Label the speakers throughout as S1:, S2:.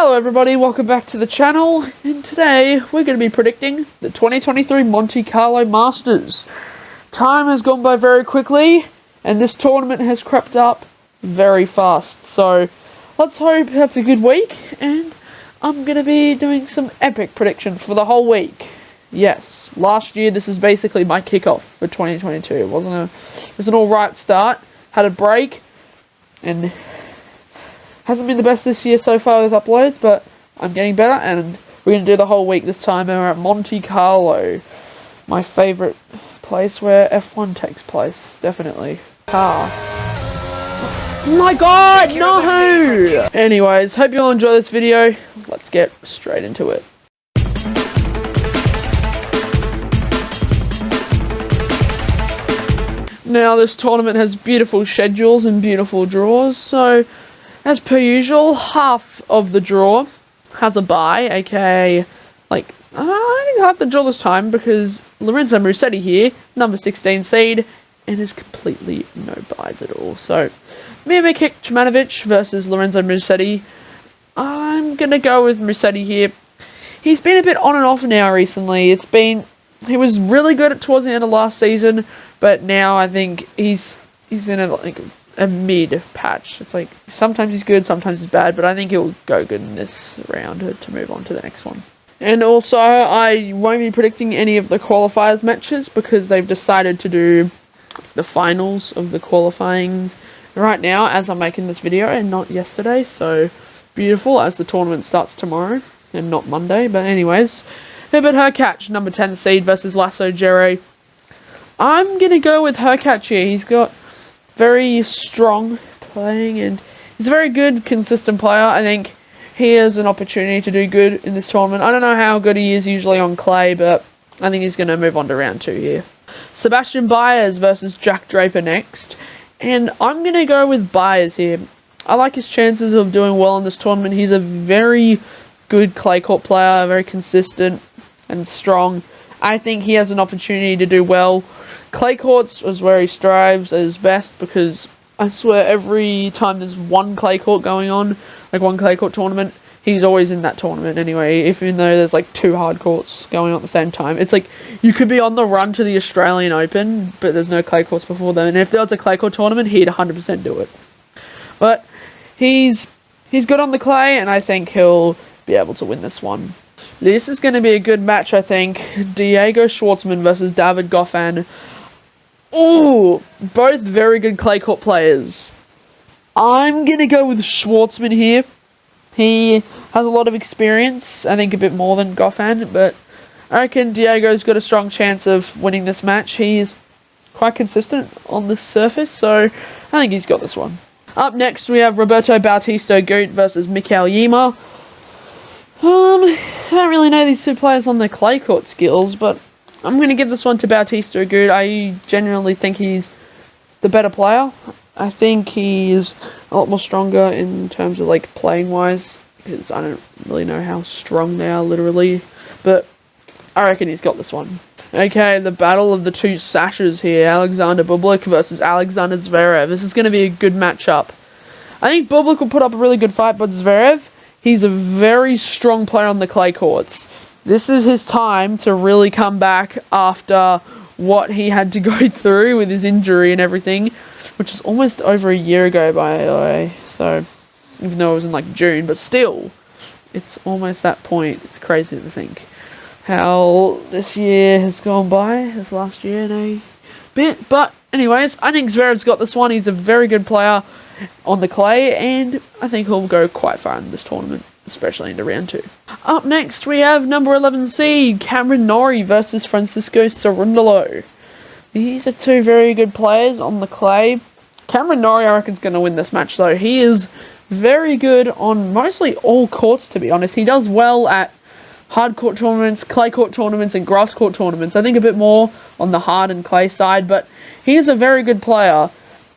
S1: Hello everybody, welcome back to the channel, and today we're going to be predicting the 2023 Monte Carlo Masters. Time has gone by very quickly, and this tournament has crept up very fast, so let's hope that's a good week, and I'm going to be doing some epic predictions for the whole week. Yes, last year this is basically my kickoff for 2022. It was an alright start, had a break, and hasn't been the best this year so far with uploads, but I'm getting better, and we're going to do the whole week this time, and we're at Monte Carlo, my favourite place where F1 takes place, definitely. Car. My god, no! Anyways, hope you all enjoy this video. Let's get straight into it. Now, this tournament has beautiful schedules and beautiful draws, so as per usual, half of the draw has a bye, aka, I think half the draw this time, because Lorenzo Musetti here, number 16 seed, and is completely no byes at all. So, Mimikic Chmanovic versus Lorenzo Musetti. I'm gonna go with Musetti here. He's been a bit on and off now recently. He was really good towards the end of last season, but now I think he's in a mid patch. It's like sometimes he's good, sometimes he's bad, but I think he'll go good in this round to move on to the next one. And also, I won't be predicting any of the qualifiers matches because they've decided to do the finals of the qualifying right now as I'm making this video and not yesterday. So beautiful, as the tournament starts tomorrow and not Monday. But anyways, Herbert Hurkacz, number 10 seed versus Lasso Jerry. I'm gonna go with Hurkacz here. He's got very strong playing, and he's a very good, consistent player. I think he has an opportunity to do good in this tournament. I don't know how good he is usually on clay, but I think he's going to move on to round 2 here. Sebastian Baez versus Jack Draper next, and I'm going to go with Baez here. I like his chances of doing well in this tournament. He's a very good clay court player, very consistent and strong. I think he has an opportunity to do well. Clay courts is where he strives at his best, because I swear every time there's one clay court going on, like one clay court tournament, he's always in that tournament anyway, even though there's like 2 hard courts going on at the same time. It's like you could be on the run to the Australian Open, but there's no clay courts before then, and if there was a clay court tournament, he'd 100% do it. But he's good on the clay, and I think he'll be able to win this one. This is going to be a good match, I think. Diego Schwartzman versus David Goffin. Ooh, both very good clay court players. I'm going to go with Schwartzman here. He has a lot of experience, I think a bit more than Goffin, but I reckon Diego's got a strong chance of winning this match. He's quite consistent on this surface, so I think he's got this one. Up next, we have Roberto Bautista Agut versus Mikael Ymer. I don't really know these two players on their clay court skills, but I'm going to give this one to Bautista Agut. I genuinely think he's the better player. I think he's a lot more stronger in terms of playing wise, because I don't really know how strong they are literally, but I reckon he's got this one. Okay, the battle of the two Sashas here, Alexander Bublik versus Alexander Zverev. This is going to be a good matchup. I think Bublik will put up a really good fight, but Zverev, he's a very strong player on the clay courts. This is his time to really come back after what he had to go through with his injury and everything, which is almost over a year ago, by the way. So, even though it was in June, but still, it's almost that point. It's crazy to think how this year has gone by, this last year in a bit. But anyways, I think Zverev's got this one. He's a very good player on the clay, and I think he'll go quite far in this tournament, especially into round 2. Up next, we have number 11 seed Cameron Norrie versus Francisco Cerundolo. These are two very good players on the clay. Cameron Norrie, I reckon, is going to win this match, though. He is very good on mostly all courts, to be honest. He does well at hard court tournaments, clay court tournaments, and grass court tournaments. I think a bit more on the hard and clay side, but he is a very good player.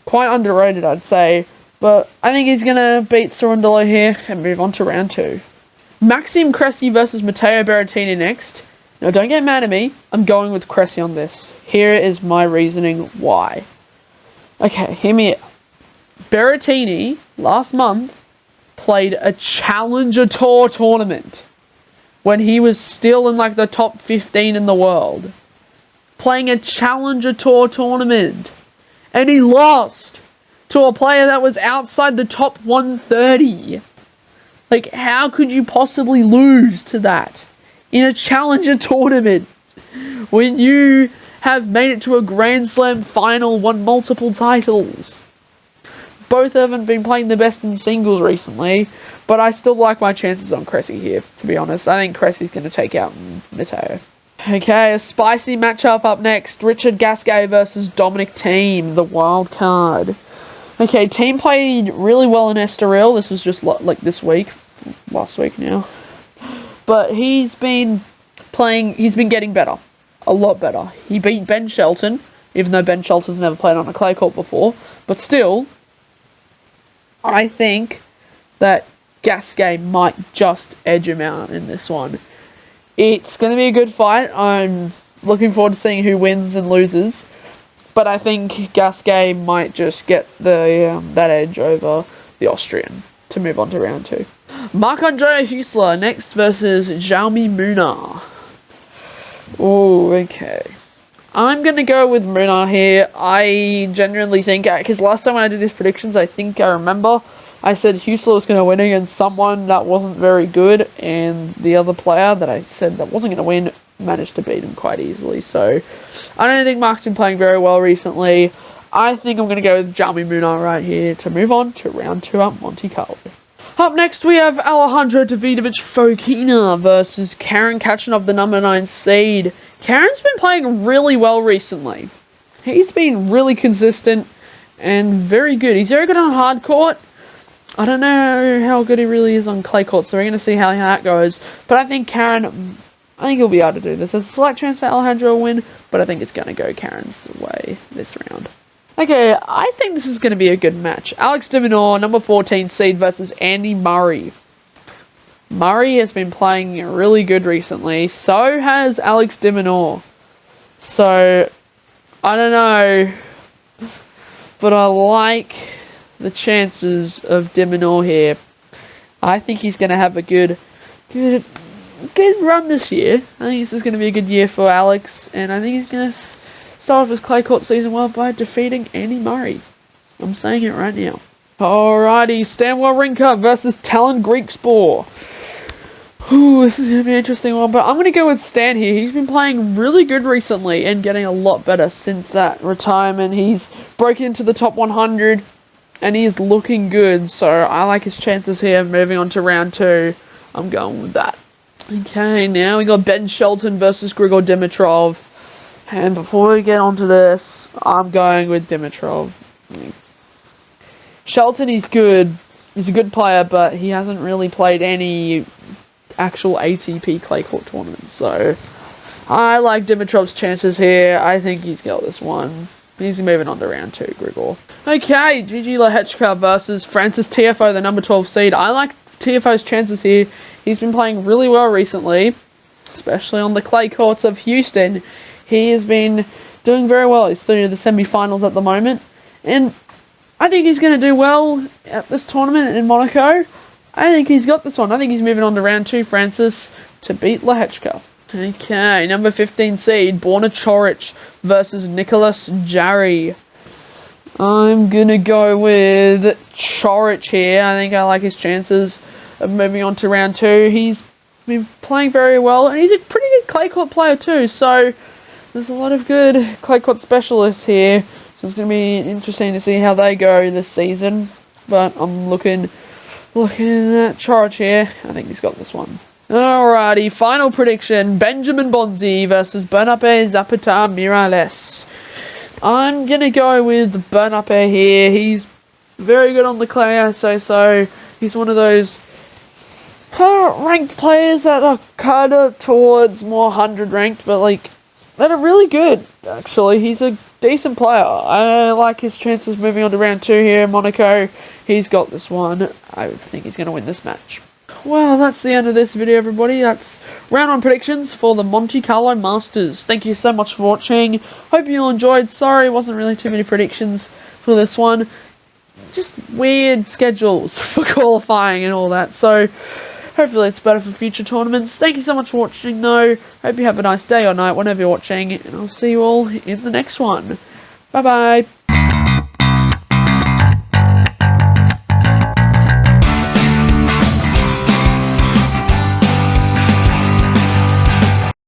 S1: Quite underrated, I'd say. But I think he's going to beat Cerundolo here and move on to round 2. Maxime Cressy versus Matteo Berrettini next. Now, don't get mad at me. I'm going with Cressy on this. Here is my reasoning why. Okay, hear me out. Berrettini, last month, played a Challenger Tour tournament when he was still in like the top 15 in the world. Playing a Challenger Tour tournament. And he lost to a player that was outside the top 130. Like, how could you possibly lose to that in a Challenger tournament when you have made it to a Grand Slam final, won multiple titles? Both haven't been playing the best in singles recently, but I still like my chances on Cressy here, to be honest. I think Cressy's going to take out Mateo. Okay, a spicy matchup up next. Richard Gasquet versus Dominic Thiem, the wild card. Okay, Thiem played really well in Estoril. This was just like this week. Last week now. But he's been getting better. A lot better. He beat Ben Shelton, even though Ben Shelton's never played on a clay court before. But still, I think that Gasquet might just edge him out in this one. It's going to be a good fight. I'm looking forward to seeing who wins and loses. But I think Gasquet might just get that edge over the Austrian to move on to round 2. Marc-Andre Huesler next versus Jaume Munar. Oh, okay. I'm going to go with Munar here. I genuinely think, because last time when I did these predictions, I think I remember I said Huesler was going to win against someone that wasn't very good, and the other player that I said that wasn't going to win managed to beat him quite easily. So I don't think Mark's been playing very well recently. I think I'm going to go with Jaume Munar right here to move on to round 2 at Monte Carlo. Up next, we have Alejandro Davidovich Fokina versus Karen Khachanov, the number 9 seed. Karen's been playing really well recently. He's been really consistent and very good. He's very good on hard court. I don't know how good he really is on clay court, so we're going to see how that goes. But I think he'll be able to do this. There's a slight chance that Alejandro will win, but I think it's going to go Karen's way this round. Okay, I think this is going to be a good match. Alex de Minaur, number 14 seed, versus Andy Murray. Murray has been playing really good recently. So has Alex de Minaur. So, I don't know. But I like the chances of de Minaur here. I think he's going to have a good run this year. I think this is going to be a good year for Alex. And I think he's going to start off his clay court season well by defeating Andy Murray. I'm saying it right now. Alrighty, Stan Wawrinka versus Talon Griekspoor. Ooh, this is going to be an interesting one, but I'm going to go with Stan here. He's been playing really good recently and getting a lot better since that retirement. He's broken into the top 100 and he is looking good, so I like his chances here. Moving on to round 2, I'm going with that. Okay, now we got Ben Shelton versus Grigor Dimitrov. And before we get onto this, I'm going with Dimitrov. Shelton is good. He's a good player, but he hasn't really played any actual ATP clay court tournaments. So I like Dimitrov's chances here. I think he's got this one. He's moving on to round 2, Grigor. Okay, Gigi Lehechka versus Francis Tiafoe, the number 12 seed. I like Tiafoe's chances here. He's been playing really well recently, especially on the clay courts of Houston. He has been doing very well. He's through to the semi-finals at the moment. And I think he's going to do well at this tournament in Monaco. I think he's got this one. I think he's moving on to round 2, Francis, to beat Lehechka. Okay, number 15 seed, Borna Coric versus Nicholas Jarry. I'm going to go with Coric here. I think I like his chances of moving on to round 2. He's been playing very well, and he's a pretty good clay court player too. So there's a lot of good clay court specialists here. So it's going to be interesting to see how they go this season. But I'm looking at Coric here. I think he's got this one. Alrighty, final prediction. Benjamin Bonzi versus Bernabe Zapata Miralles. I'm going to go with Bernabe here. He's very good on the clay, I'd say so. He's one of those ranked players that are kind of towards more 100 ranked, but like, that are really good, actually. He's a decent player. I like his chances moving on to round 2 here in Monaco. He's got this one. I think he's going to win this match. Well, that's the end of this video, everybody. That's round 1 predictions for the Monte Carlo Masters. Thank you so much for watching. Hope you all enjoyed. Sorry, it wasn't really too many predictions for this one. just weird schedules for qualifying and all that. So hopefully it's better for future tournaments. Thank you so much for watching though. Hope you have a nice day or night whenever you're watching, and I'll see you all in the next one. Bye bye.